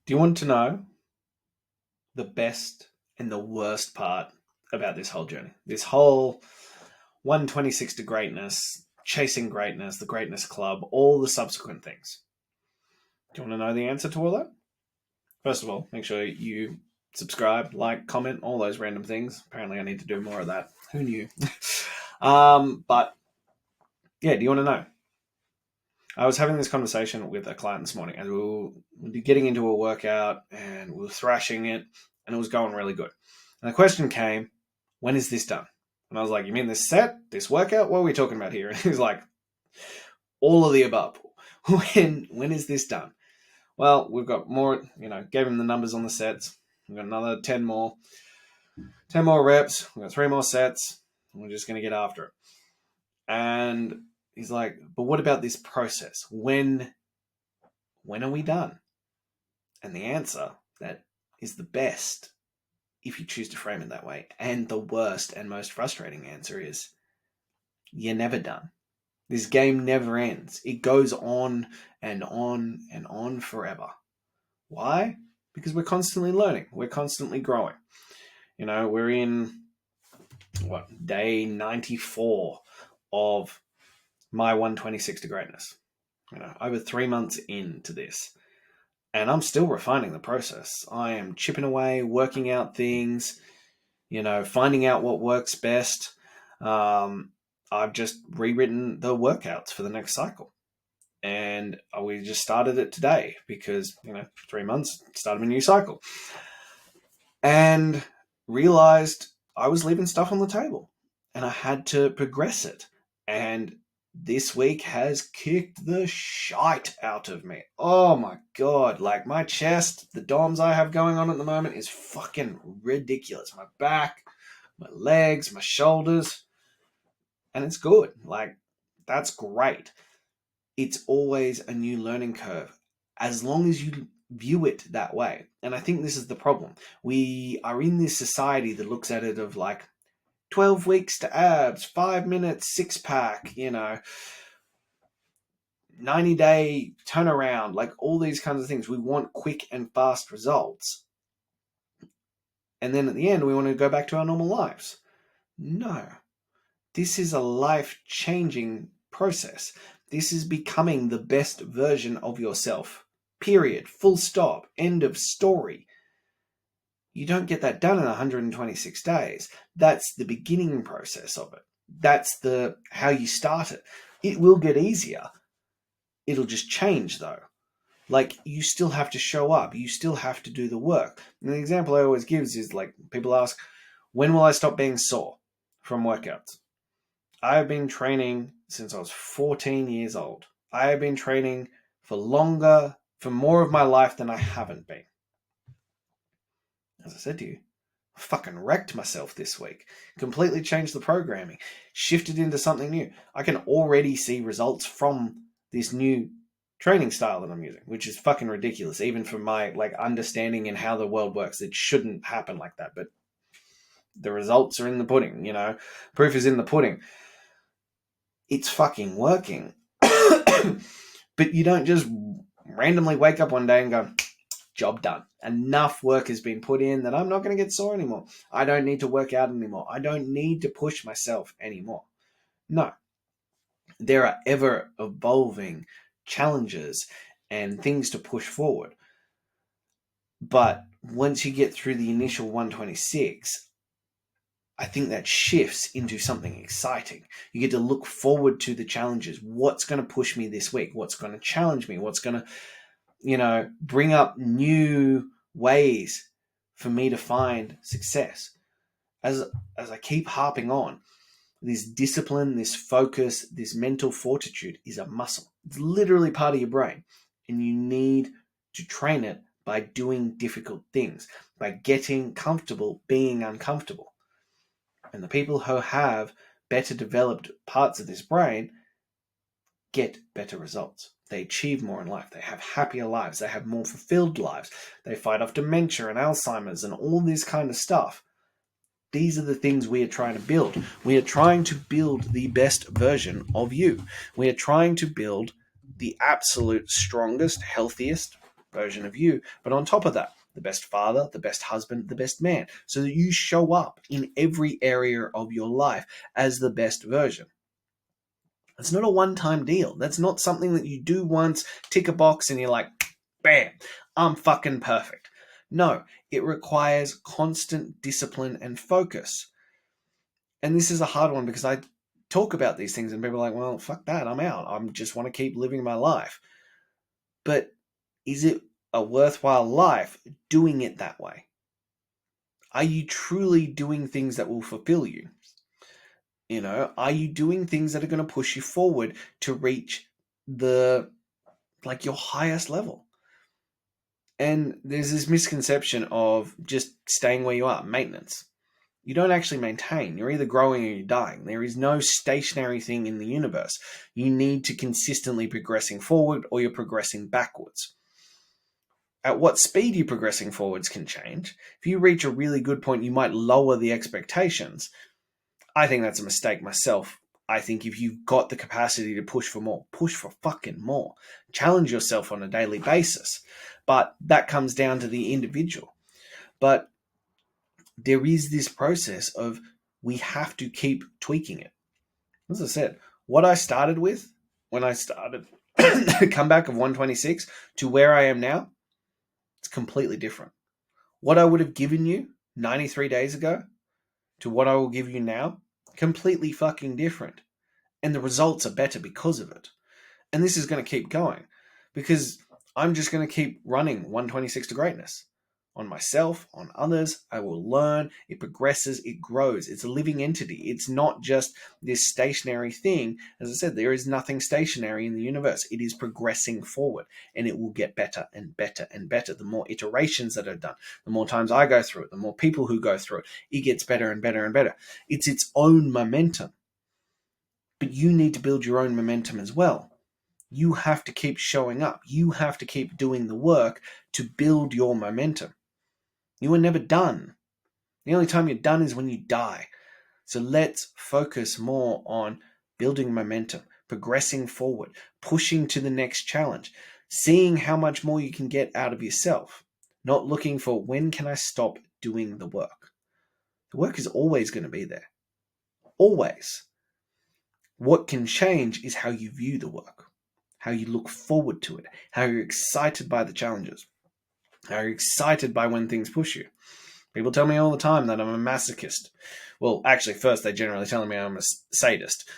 Do you want to know the best and the worst part about this whole journey? This whole 126 to greatness, chasing greatness, the greatness club, all the subsequent things. Do you want to know the answer to all that? First of all, make sure you subscribe, like, comment, all those random things. Apparently, I need to do more of that. Who knew? But yeah, do you want to know? I was having this conversation with a client this morning, and we were getting into a workout, and we were thrashing it, and it was going really good. And the question came, when is this done? And I was like, you mean this set, this workout? What are we talking about here? And he's like, all of the above. When is this done? Well, we've got more, gave him the numbers on the sets. We've got another 10 more. 10 more reps. We've got 3 more sets. And we're just going to get after it. And he's like, but what about this process? When are we done? And the answer that is the best, if you choose to frame it that way, and the worst and most frustrating answer is, you're never done. This game never ends. It goes on and on and on forever. Why? Because we're constantly learning. We're constantly growing. We're in, day 94 of my 126 to greatness. Over 3 months into this. And I'm still refining the process. I am chipping away, working out things, finding out what works best. I've just rewritten the workouts for the next cycle. And we just started it today because, 3 months, started a new cycle. And realized I was leaving stuff on the table and I had to progress it. And this week has kicked the shite out of me. Oh my God. Like my chest, the DOMs I have going on at the moment is fucking ridiculous. My back, my legs, my shoulders. And it's good. Like, that's great. It's always a new learning curve as long as you view it that way. And I think this is the problem. We are in this society that looks at it of like 12 weeks to abs, 5 minutes, 6-pack, 90-day turnaround, like all these kinds of things. We want quick and fast results. And then at the end, we want to go back to our normal lives. No. This is a life-changing process. This is becoming the best version of yourself. Period. Full stop. End of story. You don't get that done in 126 days. That's the beginning process of it. That's how you start it. It will get easier. It'll just change though. Like, you still have to show up. You still have to do the work. And the example I always give is like, people ask, when will I stop being sore from workouts? I have been training since I was 14 years old. I have been training for more of my life than I haven't been. As I said to you, I fucking wrecked myself this week. Completely changed the programming. Shifted into something new. I can already see results from this new training style that I'm using, which is fucking ridiculous, even for my understanding in how the world works. It shouldn't happen like that, but the results are in the pudding, Proof is in the pudding. It's fucking working. But you don't just randomly wake up one day and go, job done. Enough work has been put in that I'm not going to get sore anymore. I don't need to work out anymore. I don't need to push myself anymore. No. There are ever evolving challenges and things to push forward. But once you get through the initial 126, I think that shifts into something exciting. You get to look forward to the challenges. What's going to push me this week? What's going to challenge me? What's going to, bring up new ways for me to find success? As I keep harping on, this discipline, this focus, this mental fortitude is a muscle. It's literally part of your brain. And you need to train it by doing difficult things, by getting comfortable being uncomfortable. And the people who have better developed parts of this brain get better results. They achieve more in life. They have happier lives. They have more fulfilled lives. They fight off dementia and Alzheimer's and all this kind of stuff. These are the things we are trying to build. We are trying to build the best version of you. We are trying to build the absolute strongest, healthiest, version of you, but on top of that, the best father, the best husband, the best man, so that you show up in every area of your life as the best version. It's not a one-time deal. That's not something that you do once, tick a box, and you're like, bam, I'm fucking perfect. No, it requires constant discipline and focus. And this is a hard one because I talk about these things and people are like, well, fuck that, I'm out. I just want to keep living my life. But is it a worthwhile life doing it that way? Are you truly doing things that will fulfill you? You know, are you doing things that are going to push you forward to reach your highest level? And there's this misconception of just staying where you are, maintenance. You don't actually maintain. You're either growing or you're dying. There is no stationary thing in the universe. You need to consistently progressing forward or you're progressing backwards. At what speed you're progressing forwards can change. If you reach a really good point, you might lower the expectations. I think that's a mistake myself. I think if you've got the capacity to push for more, push for fucking more. Challenge yourself on a daily basis. But that comes down to the individual. But there is this process of we have to keep tweaking it. As I said, what I started with when I started the comeback of 126 to where I am now, it's completely different. What I would have given you 93 days ago to what I will give you now, completely fucking different. And the results are better because of it. And this is going to keep going because I'm just going to keep running 126 to greatness. On myself, on others, I will learn, it progresses, it grows. It's a living entity. It's not just this stationary thing. As I said, there is nothing stationary in the universe. It is progressing forward and it will get better and better and better. The more iterations that are done, the more times I go through it, the more people who go through it, it gets better and better and better. It's its own momentum. But you need to build your own momentum as well. You have to keep showing up. You have to keep doing the work to build your momentum. You are never done. The only time you're done is when you die. So let's focus more on building momentum, progressing forward, pushing to the next challenge, seeing how much more you can get out of yourself, not looking for when can I stop doing the work. The work is always going to be there. Always. What can change is how you view the work, how you look forward to it, how you're excited by the challenges, how you're excited by when things push you. People tell me all the time that I'm a masochist. Well, actually, first they're generally telling me I'm a sadist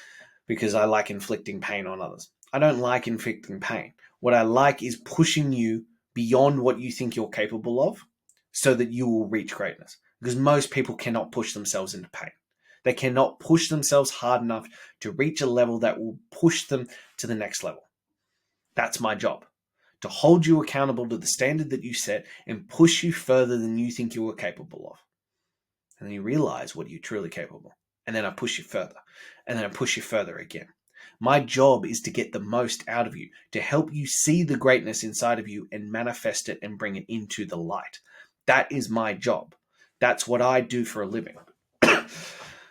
because I like inflicting pain on others. I don't like inflicting pain. What I like is pushing you beyond what you think you're capable of so that you will reach greatness. Because most people cannot push themselves into pain. They cannot push themselves hard enough to reach a level that will push them to the next level. That's my job. To hold you accountable to the standard that you set and push you further than you think you are capable of. And then you realize what you're truly capable. And then I push you further. And then I push you further again. My job is to get the most out of you, to help you see the greatness inside of you and manifest it and bring it into the light. That is my job. That's what I do for a living. And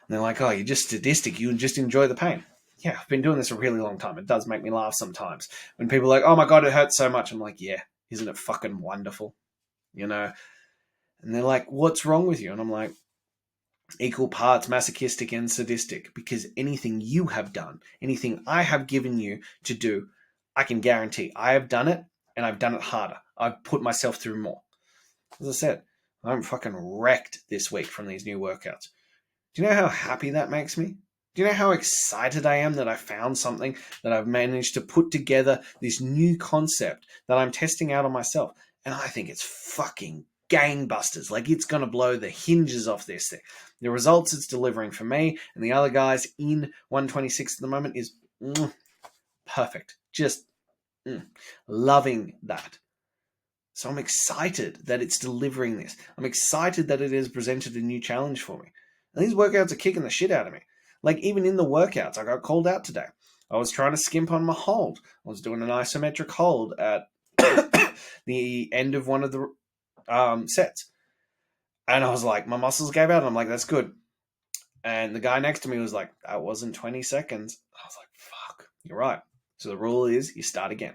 they're like, oh, you're just sadistic. You just enjoy the pain. Yeah, I've been doing this a really long time. It does make me laugh sometimes. When people are like, oh my God, it hurts so much. I'm like, yeah, isn't it fucking wonderful? You know? And they're like, what's wrong with you? And I'm like, equal parts masochistic and sadistic, because anything you have done, anything I have given you to do, I can guarantee I have done it and I've done it harder. I've put myself through more. As I said, I'm fucking wrecked this week from these new workouts. Do you know how happy that makes me? Do you know how excited I am that I found something, that I've managed to put together this new concept that I'm testing out on myself? And I think it's fucking gangbusters. Like, it's going to blow the hinges off this thing. The results it's delivering for me and the other guys in 126 at the moment is perfect. Just loving that. So I'm excited that it's delivering this. I'm excited that it has presented a new challenge for me. And these workouts are kicking the shit out of me. Like, even in the workouts, I got called out today. I was trying to skimp on my hold. I was doing an isometric hold at the end of one of the sets. And I was like, my muscles gave out. And I'm like, that's good. And the guy next to me was like, that wasn't 20 seconds. I was like, fuck, you're right. So the rule is you start again.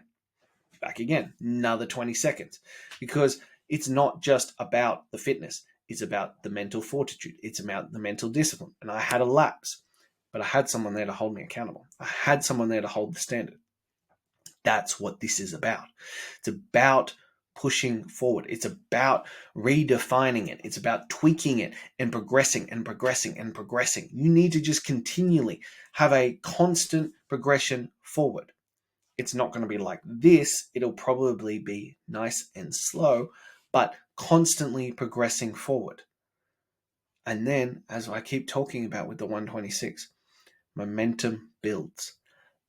back again, another 20 seconds. Because it's not just about the fitness. It's about the mental fortitude. It's about the mental discipline. And I had a lapse, but I had someone there to hold me accountable. I had someone there to hold the standard. That's what this is about. It's about pushing forward. It's about redefining it. It's about tweaking it and progressing and progressing and progressing. You need to just continually have a constant progression forward. It's not going to be like this. It'll probably be nice and slow, but constantly progressing forward. And then, as I keep talking about with the 126, momentum builds.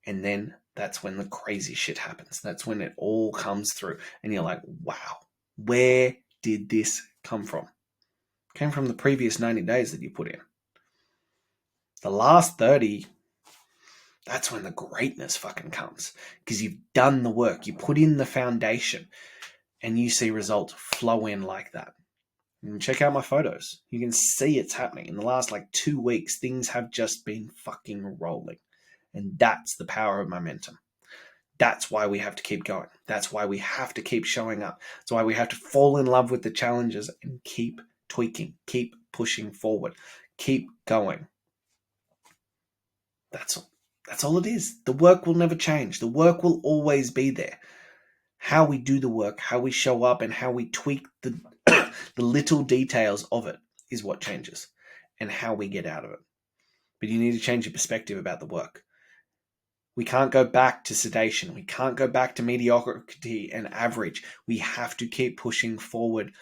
And then that's when the crazy shit happens. That's when it all comes through. And you're like, wow, where did this come from? It came from the previous 90 days that you put in. The last 30, that's when the greatness fucking comes. Because you've done the work. You put in the foundation. And you see results flow in like that. And check out my photos. You can see it's happening. In the last 2 weeks, things have just been fucking rolling. And that's the power of momentum. That's why we have to keep going. That's why we have to keep showing up. That's why we have to fall in love with the challenges and keep tweaking, keep pushing forward, keep going. That's all it is. The work will never change. The work will always be there. How we do the work, how we show up, and how we tweak the little details of it is what changes, and how we get out of it. But you need to change your perspective about the work. We can't go back to sedation. We can't go back to mediocrity and average. We have to keep pushing forward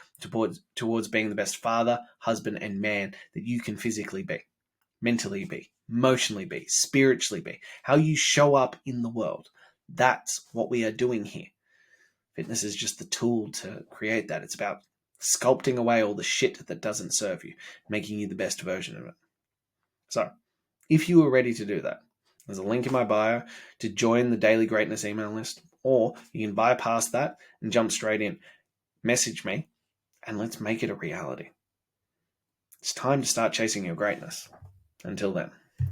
towards being the best father, husband, and man that you can physically be, mentally be, emotionally be, spiritually be. How you show up in the world. That's what we are doing here. Fitness is just the tool to create that. It's about sculpting away all the shit that doesn't serve you, making you the best version of it. So, if you are ready to do that, there's a link in my bio to join the Daily Greatness email list, or you can bypass that and jump straight in. Message me, and let's make it a reality. It's time to start chasing your greatness. Until then.